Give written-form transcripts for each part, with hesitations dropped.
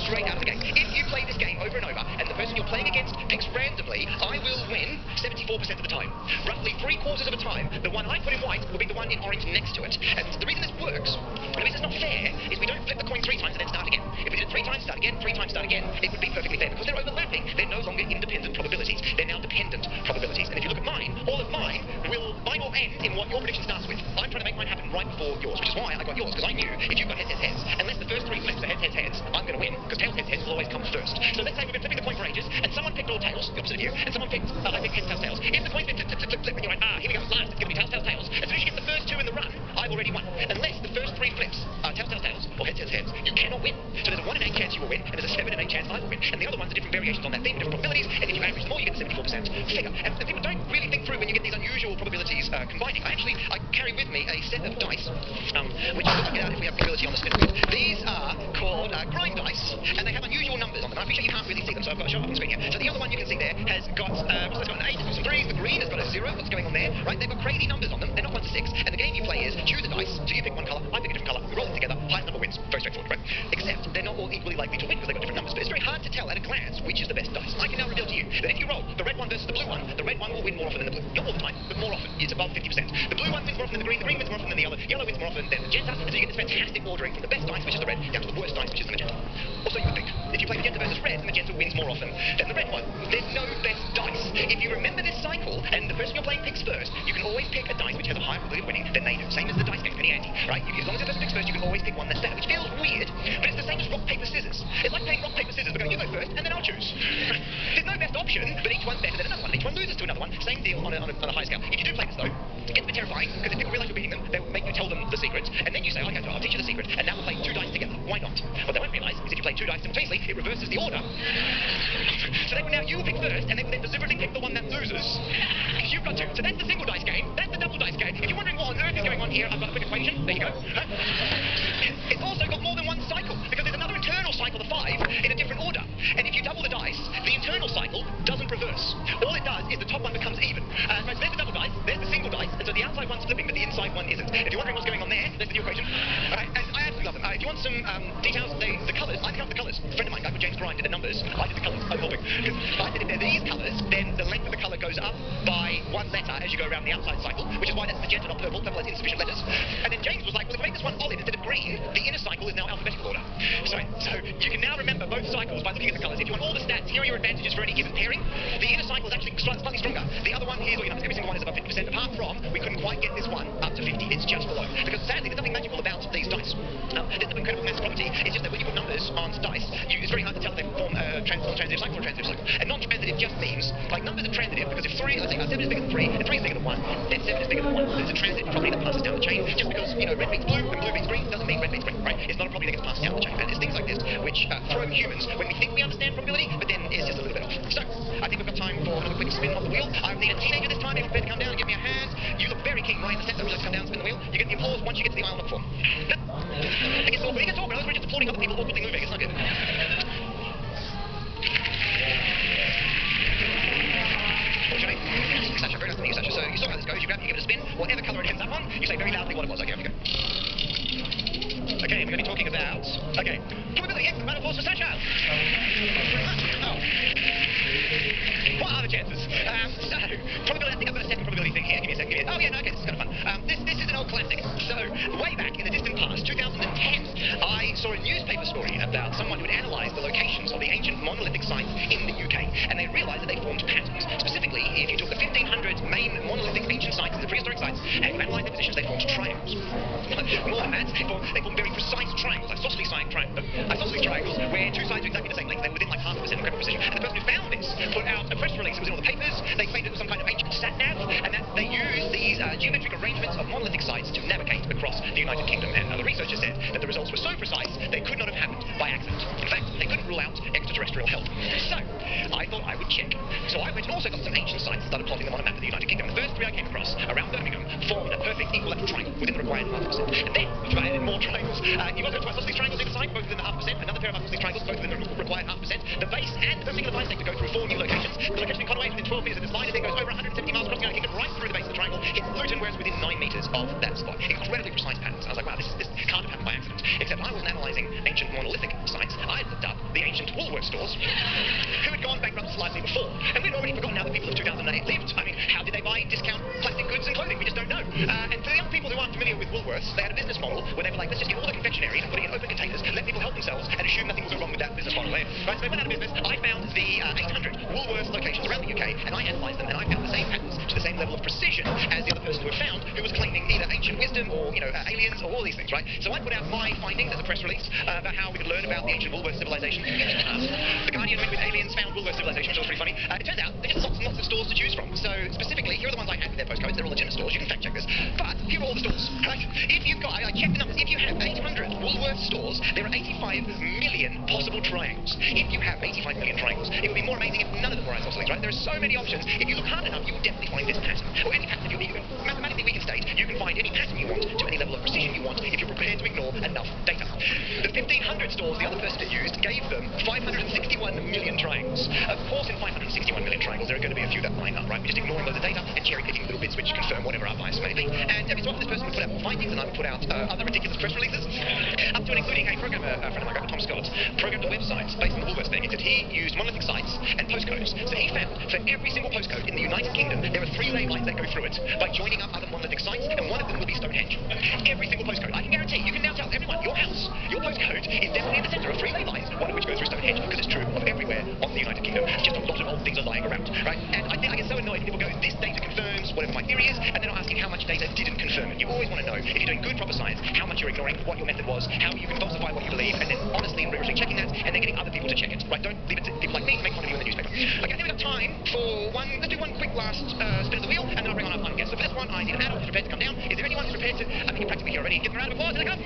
straight out of the gate. If you play this game over and over, and the person you're playing against picks randomly, I will win 74% of the time. Roughly 3/4 of the time, the one I put in white will be the one in orange next to it. And the reason this works, and the reason it's not fair, is we don't flip the coin 3 times and then start again. If we did it 3 times, start again, 3 times, start again, it would be perfectly fair. Because they're overlapping, they're no longer independent probabilities. They're now dependent probabilities. And if you look at mine, all of mine will end in what your prediction starts with. I'm trying to make mine happen right before yours, which is why I got yours, because I knew if you've got heads, heads, heads, unless the first 3 flips are heads, heads, heads, I'm going to win, because tails, heads, heads will always come first. So let's say we've been flipping the coin for ages, and someone picked all tails, the opposite of you, and someone picked, I think, heads, tails, tails. If the coin's been flip, flip, flip, flip, flip, and you're like, here we go, last, it's going to be tails, tails, tails. As soon as you get the first 2 in the run, I've already won. Unless the first 3 flips are tails, tails, tails, or heads, heads, heads, you cannot win. So there's a 1 in 8 chance you will win, and there's a 7 in 8 chance I will win. And the other ones are different variations on that theme, different probabilities, and if you average them all, you get the 74% figure. And people don't really think through when you get these unusual probabilities combining. I carry with me a set of dice, which we'll work out if we have probability on the spin wheel. These are called grind dice, and they have unusual numbers on them. I appreciate you can't really see them, so I've got to show up on the screen here. So the other one you can see there has got, what's got an 8, some 3s, the green has got a 0, what's going on there, right? They've got crazy numbers on them, they're not 1 to 6, and the game you play is choose a dice, so you pick one colour, I pick a different colour, we roll them together, highest number wins. Very straightforward, right? Except they're not all equally likely to win because they've got different numbers, but it's very hard to tell at a glance which is the best dice. I can now reveal to you that if you roll the red one versus the blue one, the red one will win more often than the blue. Not all the time, but more often. It's above 50%. The blue one wins more often than the green wins more often than the yellow wins more often than the magenta, and so you get this fantastic ordering from the best dice, which is the red, down to the worst dice, which is the magenta. Also, you would think, if you play magenta versus red, the magenta wins more often than the red one. There's no best dice. If you remember this cycle, and the person you're playing picks first, you can always pick a dice which has a higher probability of winning than they do. Same as the dice game, penny ante, right? As long as the person picks first, you can always pick one that's better, which feels weird, but it's the same as rock, paper, scissors. It's like playing rock, paper, scissors, but you go first, and then I'll choose. There's no best option, but each one's better than another one. Each one loses to another one. Same deal on a high scale. If you do play this, though, it gets a bit terrifying, because if people realise you're beating them, they'll make you tell them the secret, and then you say, okay, I'll teach you the secret, and now we'll play 2 dice together. Why not? What they won't realise is if you play 2 dice simultaneously, it reverses the order. So you will pick first, and they will then deliberately pick the one that loses. You've got 2. So that's the single dice game, that's the double dice game. If you're wondering what on earth is going on here, I've got a quick equation. There you go. It's also got more than one cycle, because there's another internal cycle, the 5, in a different order. And if you double the dice, the internal cycle doesn't reverse. All it does is the top one becomes even. So there's the double dice, there's the single dice, and so the outside one's flipping, but the inside one isn't. If you're wondering what's going on there, there's the new equation. And I absolutely love them. If you want some details, the colours, I picked up the colours. A friend of mine, a guy called James Bryan, did the numbers. I did the colours. I'm helping. I said if they're these colours, then the length of the colour goes up by 1 letter as you go around the outside cycle, which is why that's magenta, not purple. Purple has insufficient letters. And then James was like, well, if we make this one olive instead of green, the inner cycle is now alphabetical order. So you can now remember both cycles by looking at the colours. If you want all the stats, here are your advantages for any given pairing. The inner cycle is actually slightly stronger. The other one, here's all your numbers. Every single one is above 50%, apart from we couldn't quite get this one up to 50. It's just below. Because sadly, there's nothing magical about these dice. There's no incredible mass property. It's just that when you put numbers on dice, it's very hard to tell if they form a transitive cycle or a transitive cycle. And non-transitive just means, like, numbers are transitive because if 3, let's say 7 is bigger than 3, and 3 is bigger than 1, then 7 is bigger than 1. There's a transitive property that passes down the chain. Just because, red means blue and blue means green doesn't mean red means green, right? It's not a property that gets passed down the chain. And it's things like this which throw humans when we think we understand probability, but then it's just a little bit off. So, I think we've got time for another quick spin of the wheel. I need a teenager this time. Anyone prepared to come down and give me a hand? You look very keen, Ryan. The sense that would you like to come down and spin the wheel? You get the applause once you get to the aisle number 4. It gets awkward. It gets awkward. We're just applauding other people awkwardly moving. It's not good. What's your name? Sasha. Very nice to meet you, Sasha. So you saw how this goes. You grab it, you give it a spin. Whatever colour it ends up on, you say very loudly what it was. Okay, off you go. Okay, we're going to be talking about... Okay. Probability X, round of applause for Sasha. Oh. What are the chances? So, probability, I think I've got a second probability thing here. Give me a second. Oh, yeah, no, okay, this is kind of fun. This is an old classic. So, way back in the distant past, 2010, I saw a newspaper story about someone who had analysed the locations of the ancient monolithic sites in the UK, and they realised that they formed patterns. Specifically, if you took the 1500 main monolithic ancient sites, the prehistoric sites, and you analysed their positions, they formed triangles. More than that, they formed very precise triangles, isosceles triangles, where 2 sides are exactly the same length, they're within like 0.5% incredible precision. And the person who found this put out a press release, it was in all the papers, they claimed it was some kind of ancient sat-nav, and that they used these geometric arrangements of monolithic sites to navigate across the United Kingdom. And the researchers said that the results were so precise, they could not have happened by accident. In fact, they couldn't rule out extraterrestrial help. So, I thought I would check. So I went and also got some ancient sites and started plotting them on a map of the United Kingdom. The first 3 I came across, around Birmingham, formed a perfect equilateral triangle within the required 0.5%. And then, I added more triangles. You've also got 2 isosceles triangles either side, both within the 0.5%, another pair of isosceles triangles, both within the required 0.5%. The base and the perpendicular lines take to go through 4 new locations. The location in Conway is within 12 metres of this line, and then goes over 170 miles across the United Kingdom, right through the base of the triangle, hits Luton, where it's within 9 metres of that spot. Incredibly precise patterns. I was like, wow, this can't have happened by accident. Except I wasn't analysing ancient monolithic sites. I had looked up the Woolworths stores who had gone bankrupt slightly before. And we'd already forgotten how the people of 2008 lived. I mean, how did they buy discount plastic goods and clothing? We just don't know. And for the young people who aren't familiar with Woolworths, they had a business model where they were like, let's just get all the confectionery and put it in open containers, let people help themselves, and assume nothing will go wrong with that business model. Right, so they went out of business. I found the 800 Woolworths locations around the UK, and I analysed them, and I found the same patterns to the same level of precision as the other person who had found, who was claiming either ancient wisdom or, aliens or all these things, right? So I put out my findings as a press release about how we could learn about the ancient Woolworths civilization. The Guardian went with aliens found Woolworths civilization, which was pretty funny. It turns out there's just lots and lots of stores to choose from. So specifically, here are the ones I had with their postcodes. They're all legitimate stores. You can fact check this. But here are all the stores, right? If you've got, I checked the numbers. If you have 800 Woolworths stores, there are 85 million possible triangles. If you have 85 million triangles, it would be more amazing if none of them were isosceles, right? There are so many options. If you look hard enough, you will definitely find this pattern. Or any pattern mathematically we can state, you can find any pattern you want to any level of precision you want if you're prepared to ignore enough data. The 1,500 stores the other person had used gave them 561 million triangles. Of course, in 561 million triangles, there are going to be a few that line up, right? We're just ignoring loads of data and cherry-picking little bits which confirm whatever our bias may be. And every so often this person would put out more findings, and I would put out other ridiculous press releases, up to and including a programmer, a friend of mine, Tom Scott, programmed a website based on the Woolworths thing, except he used monolithic sites and postcodes. So he found for every single postcode in the United Kingdom, there are 3 ley lines that go through it by joining up other monolithic sites, and one of them will be Stonehenge. Every single postcode. I can guarantee, you can now tell everyone, your house, your postcode is definitely in the centre of 3 ley lines, one of which goes through Stonehenge, because it's true of everywhere on the United Kingdom. It's just a lot of old things are lying around, right? And I get so annoyed when people go, this data confirms whatever my theory is, and then I'm asking how much data didn't confirm it. You always want to know, if you're doing good proper science, how much you're ignoring, what your method was, how you can falsify what you believe, and then honestly and rigorously checking that, and then getting other people to check it, right? Don't leave it to people like me to make fun of you in the newspaper. Okay, I think we've got time for let's do one quick last spin of the wheel, and then I'll bring on our final guest. So for this one, I need an adult who's prepared to come down. Is there anyone who's prepared to, I think you're practically here already, give them a round of applause, here they come.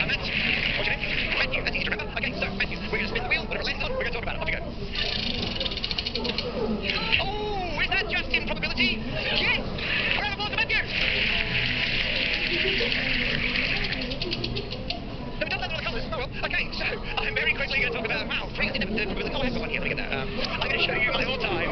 Matt, what's your name? Matthew, that's easy to remember. Okay, so Matthew, we're going to spin the wheel, whatever it lands on, we're going to talk about it. Off you go. Oh, is that just in probability? Yes! A round of applause for Matthew! No, we don't have that on the colours. Oh well. Okay, so I'm very quickly going to talk about, wow, the probability. Oh, I have got one here. Let me get that. I'm going to show you my all-time,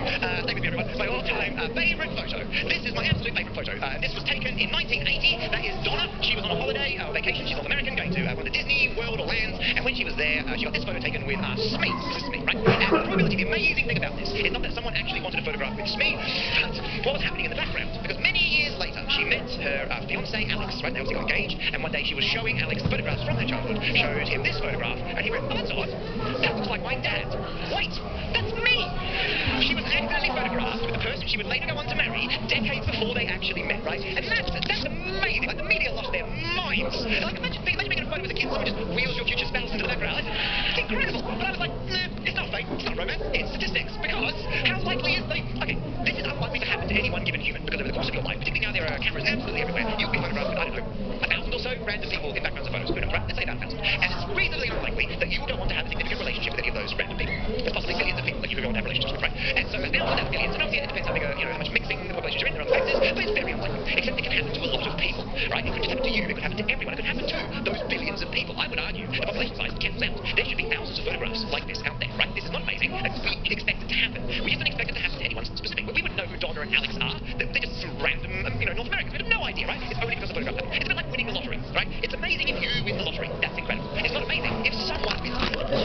stay with me everyone, my all-time favourite photo. This is my absolute favourite photo. This was taken in 1980. That is Donna. She was on a holiday, vacation. She's North American, going to one of the Disney World or lands. And when she was there, she got this photo taken with Smee. This is Smee, right? And the probability, the amazing thing about this is not that someone actually wanted a photograph with Smee, but what was happening in the background. Because many years later, she met her fiancé, Alex, right? They obviously got engaged. And one day she was showing Alex the photographs from her childhood, showed him this photograph, and he went, oh, that's odd. That looks like my dad. Wait, that's me. She was accidentally photographed with the person she would later go on to marry decades before they actually met, right? And that's amazing. Like, the media lost their minds. Like, imagine making a photo as a kid, someone just wheels your future spouse into the background. It's incredible. But I was like, nah, it's not fake, it's not romance, it's statistics. Because how likely is okay, this is unlikely to happen to any one given human, because over the course of your life, particularly now there are cameras absolutely everywhere, you'll be photographed with, I don't know, 1,000 or so random people in backgrounds of photos, who knows, right? Let's say about 1,000. And it's reasonably unlikely that you will go on to have a significant relationship with any of those random people. There's possibly billions of people that you could go on to have relationships with, right? And so now that that's billions, and obviously it depends how big how much mixing the populations are in, there are other factors, but it's very unlikely. Except it can happen to a lot of people, right? It could just happen to you, it could happen to everyone, it could happen to those billions of people. I would argue the population size cancels out. There should be thousands of photographs like this out there, right? This is not amazing, and we expect it to happen. We just don't expect it to happen to anyone specific. We wouldn't know who Donna and Alex are. They're just some random, North Americans. We have no idea, right? It's only because the photograph happened. It's a bit like winning the lottery, right? It's amazing if you win the lottery. That's incredible. It's not amazing if someone wins the lottery.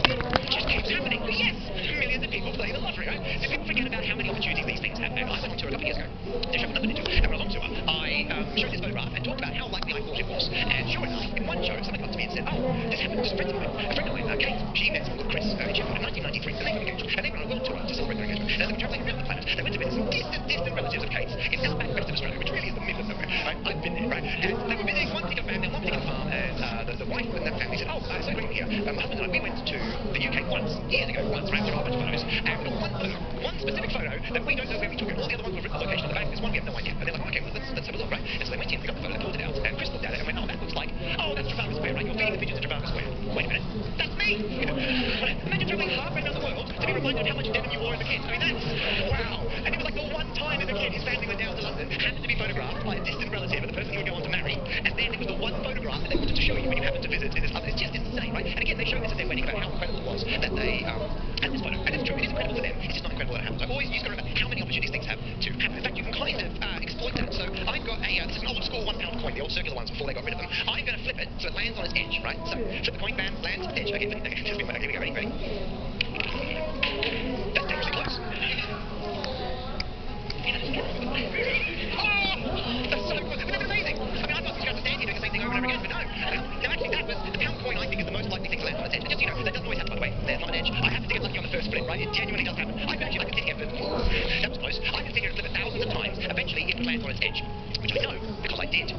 It just keeps happening. Yes, millions of people play the lottery, right? So people forget about how many opportunities these things have. And I went on tour a couple of years ago to show nothing into it. And when I was on tour, I showed this photograph and talked about how likely I thought it was. And sure enough, in one show, someone came up to me and said, oh, this happened to a friend of mine. A friend of mine, Kate, she met someone called Chris in 1993, and they got engaged. And they were on a world tour to celebrate their engagement. And they were travelling around the planet. They went to visit some distant relatives of Kate's in outback Western Australia, which really is the middle of nowhere. Right? I've been there, right? And they were visiting one particular family on one particular farm, and the wife and that family said, oh, so bring here. My husband and I, we went to the UK once, years ago, right? Took a whole bunch of photos, and we got one specific photo that we don't know where we took it. All the other ones were written the location on the back. This one we have no idea. And they're like, okay, well, let's have a look, right? And so they went in, we got the photo, they pulled it out, and Chris looked at it and went, oh, that looks like, oh, that's Trafalgar Square, right? You're feeding the pigeons at Trafalgar Square. Wait a minute, that's me! Imagine travelling halfway around the world to be reminded of how much denim you wore as a kid. I mean, that's, wow. And it was like the one time as a kid his family went down to London, happened to be photographed by a distant relative of the person he would go on to marry, and then it was the one photograph that they wanted to show you when you happened to visit in this other. It's just insane, right? And again, they showed this at their wedding about how incredible it was that they had this photo. And it's true, it is incredible for them. It's just not incredible that it happens. I've always used to remember how many opportunities things have to happen. In fact, you can kind of exploit that. So I've got this is an old school £1 coin, the old circular ones before they got rid of them. I'm going to flip it so so it lands on its edge, right? So flip the coin, bam, land, edge. Okay, just be here we go, ready? That's dangerously close. Oh, that's so close. Isn't that amazing? I mean, I thought you guys were standing doing the same thing over and over again, but no. No, actually, that was the pound coin. I think is the most likely thing to land on its edge. And just that doesn't always happen, by the way. There's not an edge. I happen to get lucky on the first flip, right? It genuinely does happen. I could sit here for that was close. I could sit here and flip it thousands of times. Eventually, it would land on its edge, which I know because I did.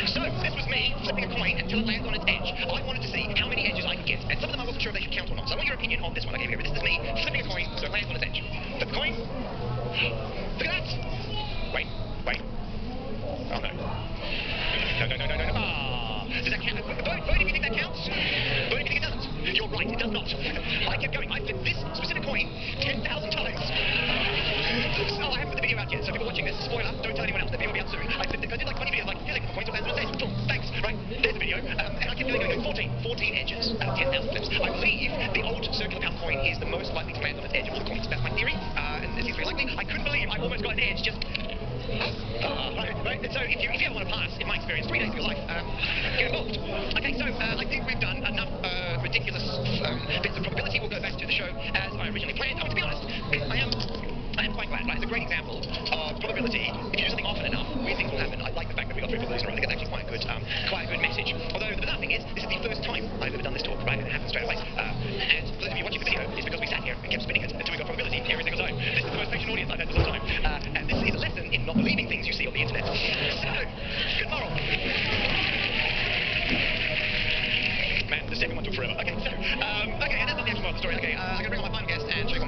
So this was me flipping a coin until it lands on its edge. I wanted to see how many edges I could get, and some of them I wasn't sure if they should count or not. So I want your opinion on this one. Okay, here we go. This is me flipping a coin so it lands on its edge. Flip the coin. Look at that. Wait. Oh no. No. Ah. Does that count? Vote if you think that counts. Vote if you think it doesn't. You're right, it does not. I kept going. I flipped this specific coin 10,000 times. Oh, I haven't put the video out yet, so people watching this, spoiler, don't tell anyone else, the video will be out soon. I did like 20 videos, like, here's a coin to land on its edge. Boom, thanks. Right, there's the video. And I kept going, 14 edges out of 10,000 flips. I believe the old circular pound coin is the most likely to land on its edge of all the coins. That's my theory, and it seems very likely. I couldn't believe I almost got an edge just... right. So if you ever want to pass, in my experience, 3 days of your life, get involved. Okay, so I think we've done enough ridiculous bits of probability. We'll go back to the show as I originally planned. To be honest, I am quite glad, right? It's a great example of probability. If you do something often enough, weird things will happen. I like the fact that we got 3 probabilities in a row. I think it's actually quite a good message. Although the bizarre thing is, this is the first time I've ever done this talk, right? It happened straight away. And for those of you watching the video, it's because we sat here and kept spinning it until we got probability.